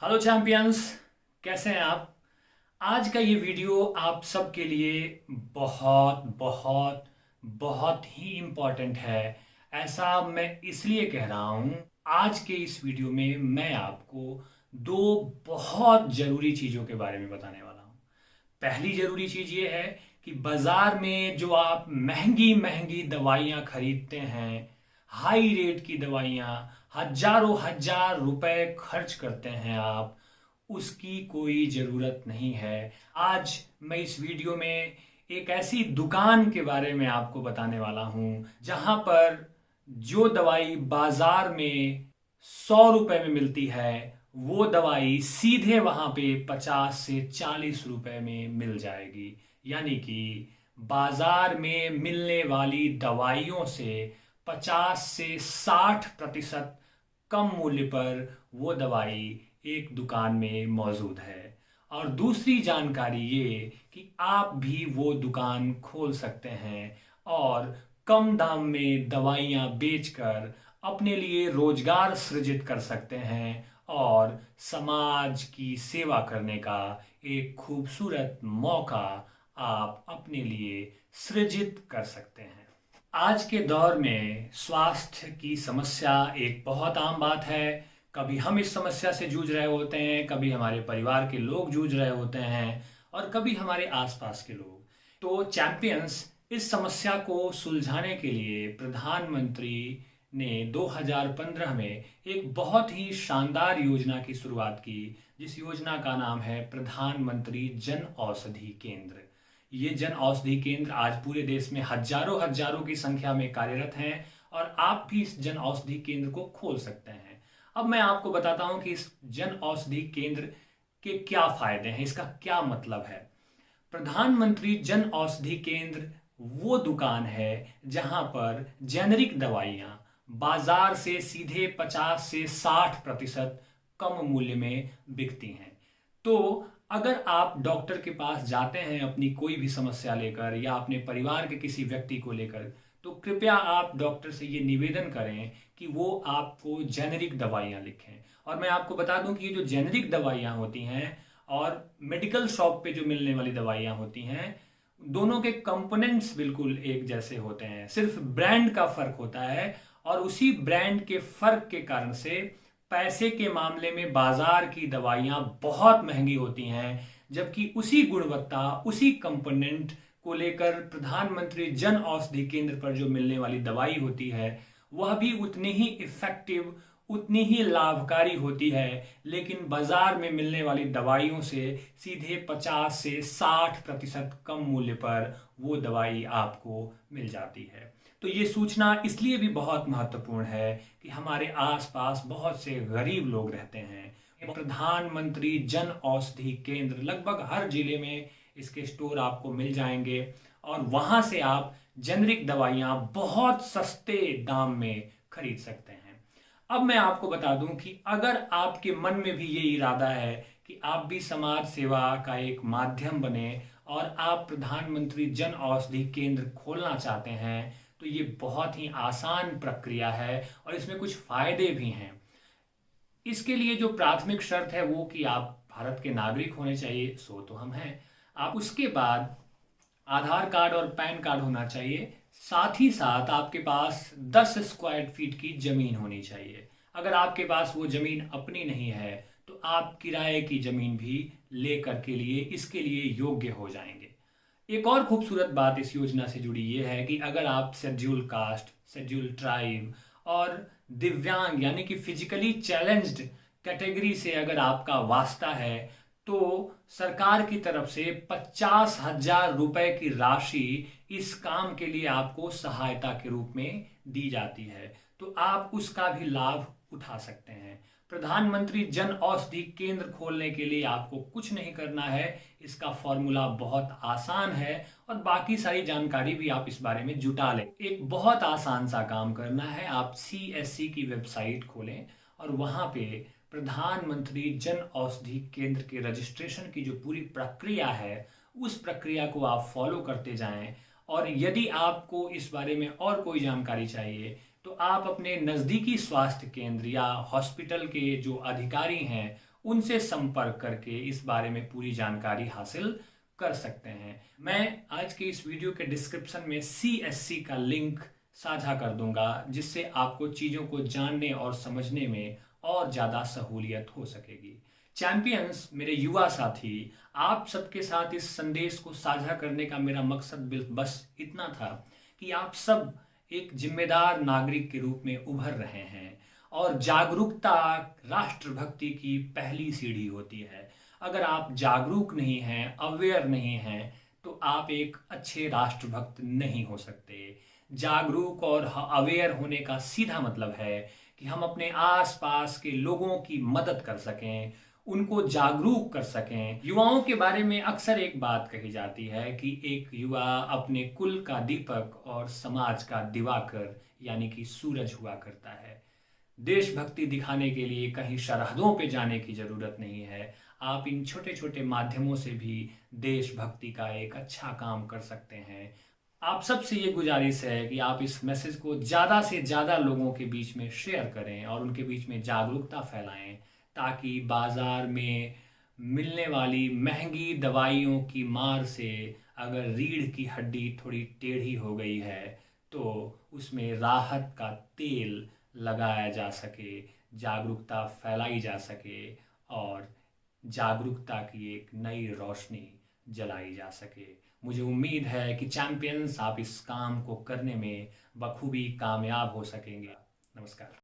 Hello champions, कैसे हैं आप। आज का ये वीडियो आप सबके लिए बहुत बहुत बहुत ही इम्पोर्टेंट है। ऐसा मैं इसलिए कह रहा हूँ। आज के इस वीडियो में मैं आपको दो बहुत ज़रूरी चीज़ों के बारे में बताने वाला हूँ। पहली ज़रूरी चीज़ ये है कि बाज़ार में जो आप महंगी महंगी दवाइयाँ खरीदते हैं, हाई रेट की दवाइयाँ, हजारों हजार रुपए खर्च करते हैं आप, उसकी कोई ज़रूरत नहीं है। आज मैं इस वीडियो में एक ऐसी दुकान के बारे में आपको बताने वाला हूँ जहाँ पर जो दवाई बाजार में 100 रुपए में मिलती है, वो दवाई सीधे वहाँ पे 50 से 40 रुपए में मिल जाएगी। यानी कि बाजार में मिलने वाली दवाइयों से 50 से 60% कम मूल्य पर वो दवाई एक दुकान में मौजूद है। और दूसरी जानकारी ये कि आप भी वो दुकान खोल सकते हैं और कम दाम में दवाइयाँ बेचकर अपने लिए रोजगार सृजित कर सकते हैं और समाज की सेवा करने का एक खूबसूरत मौका आप अपने लिए सृजित कर सकते हैं। आज के दौर में स्वास्थ्य की समस्या एक बहुत आम बात है। कभी हम इस समस्या से जूझ रहे होते हैं, कभी हमारे परिवार के लोग जूझ रहे होते हैं और कभी हमारे आसपास के लोग। तो चैंपियंस, इस समस्या को सुलझाने के लिए प्रधानमंत्री ने 2015 में एक बहुत ही शानदार योजना की शुरुआत की, जिस योजना का नाम है प्रधानमंत्री जन औषधि केंद्र। ये जन औषधि केंद्र आज पूरे देश में हजारों हजारों की संख्या में कार्यरत हैं और आप भी इस जन औषधि केंद्र को खोल सकते हैं। अब मैं आपको बताता हूं कि इस जन औषधि केंद्र के क्या फायदे हैं, इसका क्या मतलब है। प्रधानमंत्री जन औषधि केंद्र वो दुकान है जहां पर जेनरिक दवाइयां बाजार से सीधे 50 से 60% कम मूल्य में बिकती हैं। तो अगर आप डॉक्टर के पास जाते हैं अपनी कोई भी समस्या लेकर या अपने परिवार के किसी व्यक्ति को लेकर, तो कृपया आप डॉक्टर से ये निवेदन करें कि वो आपको जेनरिक दवाइयाँ लिखें। और मैं आपको बता दूं कि ये जो जेनरिक दवाइयाँ होती हैं और मेडिकल शॉप पे जो मिलने वाली दवाइयाँ होती हैं, दोनों के कंपोनेंट्स बिल्कुल एक जैसे होते हैं, सिर्फ ब्रांड का फर्क होता है। और उसी ब्रांड के फर्क के कारण से पैसे के मामले में बाजार की दवाइयाँ बहुत महंगी होती हैं, जबकि उसी गुणवत्ता, उसी कंपोनेंट को लेकर प्रधानमंत्री जन औषधि केंद्र पर जो मिलने वाली दवाई होती है, वह भी उतनी ही इफेक्टिव, उतनी ही लाभकारी होती है, लेकिन बाजार में मिलने वाली दवाइयों से सीधे 50 से 60% कम मूल्य पर वो दवाई आपको मिल जाती है। तो ये सूचना इसलिए भी बहुत महत्वपूर्ण है कि हमारे आसपास बहुत से गरीब लोग रहते हैं। प्रधानमंत्री जन औषधि केंद्र लगभग हर जिले में इसके स्टोर आपको मिल जाएंगे और वहां से आप जेनरिक दवाइयां बहुत सस्ते दाम में खरीद सकते हैं। अब मैं आपको बता दूं कि अगर आपके मन में भी ये इरादा है कि आप भी समाज सेवा का एक माध्यम बने और आप प्रधानमंत्री जन औषधि केंद्र खोलना चाहते हैं, तो ये बहुत ही आसान प्रक्रिया है और इसमें कुछ फायदे भी हैं। इसके लिए जो प्राथमिक शर्त है वो कि आप भारत के नागरिक होने चाहिए, सो तो हम हैं। आप उसके बाद आधार कार्ड और पैन कार्ड होना चाहिए। साथ ही साथ आपके पास 10 स्क्वायर फीट की जमीन होनी चाहिए। अगर आपके पास वो जमीन अपनी नहीं है तो आप किराए की जमीन भी लेकर के लिए इसके लिए योग्य हो जाएंगे। एक और खूबसूरत बात इस योजना से जुड़ी ये है कि अगर आप शेड्यूल कास्ट, शेड्यूल ट्राइब और दिव्यांग यानी कि फिजिकली चैलेंज्ड कैटेगरी से अगर आपका वास्ता है, तो सरकार की तरफ से 50,000 रुपए की राशि इस काम के लिए आपको सहायता के रूप में दी जाती है। तो आप उसका भी लाभ उठा सकते हैं। प्रधानमंत्री जन औषधि केंद्र खोलने के लिए आपको कुछ नहीं करना है, इसका फॉर्मूला बहुत आसान है और बाकी सारी जानकारी भी आप इस बारे में जुटा लें। एक बहुत आसान सा काम करना है, आप CSC की वेबसाइट खोलें और वहां पे प्रधानमंत्री जन औषधि केंद्र के रजिस्ट्रेशन की जो पूरी प्रक्रिया है, उस प्रक्रिया को आप फॉलो करते जाएं। और यदि आपको इस बारे में और कोई जानकारी चाहिए तो आप अपने नज़दीकी स्वास्थ्य केंद्र या हॉस्पिटल के जो अधिकारी हैं उनसे संपर्क करके इस बारे में पूरी जानकारी हासिल कर सकते हैं। मैं आज के इस वीडियो के डिस्क्रिप्शन में CSC का लिंक साझा कर दूंगा, जिससे आपको चीज़ों को जानने और समझने में और ज़्यादा सहूलियत हो सकेगी। चैंपियंस, मेरे युवा साथी, आप सबके साथ इस संदेश को साझा करने का मेरा मकसद बस इतना था कि आप सब एक जिम्मेदार नागरिक के रूप में उभर रहे हैं, और जागरूकता राष्ट्रभक्ति की पहली सीढ़ी होती है। अगर आप जागरूक नहीं हैं, अवेयर नहीं हैं, तो आप एक अच्छे राष्ट्रभक्त नहीं हो सकते। जागरूक और अवेयर होने का सीधा मतलब है कि हम अपने आसपास के लोगों की मदद कर सकें, उनको जागरूक कर सकें। युवाओं के बारे में अक्सर एक बात कही जाती है कि एक युवा अपने कुल का दीपक और समाज का दिवाकर यानी कि सूरज हुआ करता है। देशभक्ति दिखाने के लिए कहीं सरहदों पे जाने की जरूरत नहीं है। आप इन छोटे छोटे माध्यमों से भी देशभक्ति का एक अच्छा काम कर सकते हैं। आप सबसे ये गुजारिश है कि आप इस मैसेज को ज़्यादा से ज़्यादा लोगों के बीच में शेयर करें और उनके बीच में जागरूकता फैलाएं, ताकि बाजार में मिलने वाली महंगी दवाइयों की मार से अगर रीढ़ की हड्डी थोड़ी टेढ़ी हो गई है तो उसमें राहत का तेल लगाया जा सके, जागरूकता फैलाई जा सके और जागरूकता की एक नई रोशनी जलाई जा सके। मुझे उम्मीद है कि चैंपियंस, आप इस काम को करने में बखूबी कामयाब हो सकेंगे। नमस्कार।